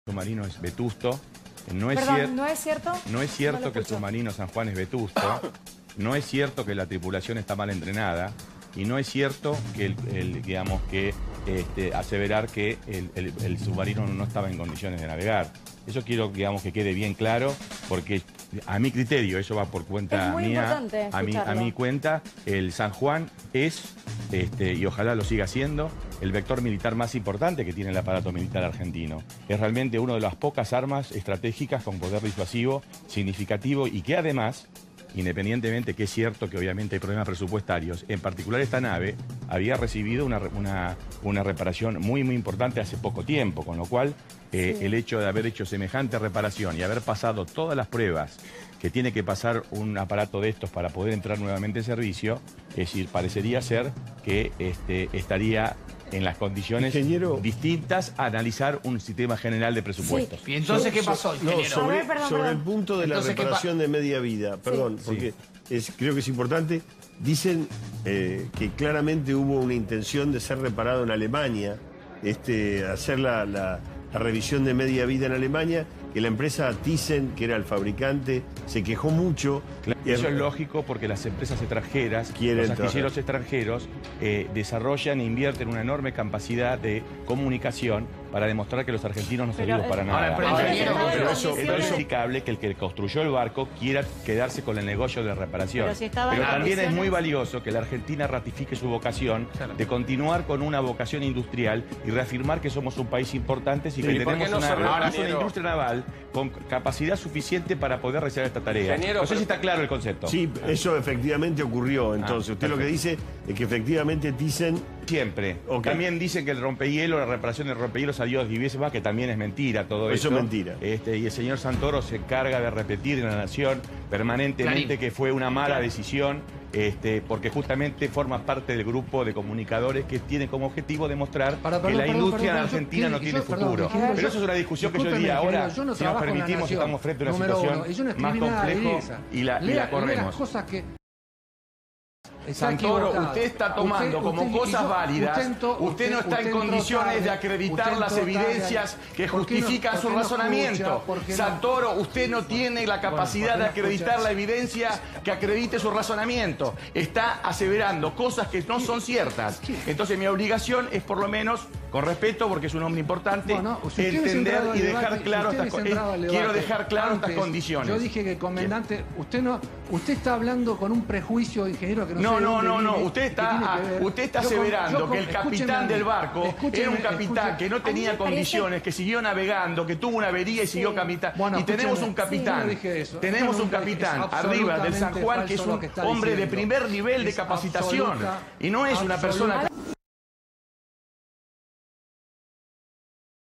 submarino es vetusto. No es Perdón, ¿no es cierto? No es cierto que el submarino San Juan es vetusto. No es cierto que la tripulación está mal entrenada. Y no es cierto que, aseverar que el submarino no estaba en condiciones de navegar. Eso quiero, que quede bien claro, porque a mi criterio, eso va por cuenta mía, a mi cuenta, el San Juan es, y ojalá lo siga siendo, el vector militar más importante que tiene el aparato militar argentino. Es realmente una de las pocas armas estratégicas con poder disuasivo significativo y que además, independientemente que es cierto que obviamente hay problemas presupuestarios, en particular esta nave había recibido una reparación muy importante hace poco tiempo, con lo cual el hecho de haber hecho semejante reparación y haber pasado todas las pruebas que tiene que pasar un aparato de estos para poder entrar nuevamente en servicio, es decir, parecería ser que estaría en las condiciones distintas a analizar un sistema general de presupuestos. Sí. ¿Y entonces qué pasó, ingeniero? Sobre el punto de la reparación de media vida, perdón, porque creo que es importante. Dicen que claramente hubo una intención de ser reparado en Alemania, hacer la revisión de media vida en Alemania, que la empresa Thyssen, que era el fabricante, se quejó mucho. Eso es lógico porque las empresas extranjeras, los astilleros extranjeros, desarrollan e invierten una enorme capacidad de comunicación para demostrar que los argentinos no servimos para nada. Pero eso es inexplicable que el que construyó el barco quiera quedarse con el negocio de reparación. Pero también es muy valioso que la Argentina ratifique su vocación de continuar con una vocación industrial y reafirmar que somos un país importante y que tenemos una industria naval con capacidad suficiente para poder realizar esta tarea. No sé si está claro el concepto. Sí, eso efectivamente ocurrió. Entonces, usted lo que dice es que efectivamente Thyssen... Siempre. También dicen que el rompehielo, la reparación del rompehielo salió 10 veces más, que también es mentira todo eso. Eso es mentira. Y el señor Santoro se encarga de repetir en la Nación permanentemente que fue una mala decisión, porque justamente forma parte del grupo de comunicadores que tiene como objetivo demostrar que la industria en Argentina no tiene futuro. Pero eso es una discusión que yo diría ahora, si nos permitimos, estamos frente a una situación más compleja y la corremos. Santoro, usted está tomando como cosas válidas, usted no está en condiciones de acreditar las evidencias que justifican su razonamiento. Santoro, usted no tiene la capacidad de acreditar la evidencia que acredite su razonamiento. Está aseverando cosas que no son ciertas. Entonces mi obligación es por lo menos, con respeto, porque es un hombre importante, entender y dejar claro estas cosas. Quiero dejar claro estas condiciones. Yo dije que el comandante, usted está hablando con un prejuicio, ingeniero, que no. No. Usted está aseverando que el capitán del barco era un capitán que no tenía condiciones, que siguió navegando, que tuvo una avería y siguió capitán. Y tenemos un capitán, arriba del San Juan, que es un hombre de primer nivel de capacitación. Y no es una persona...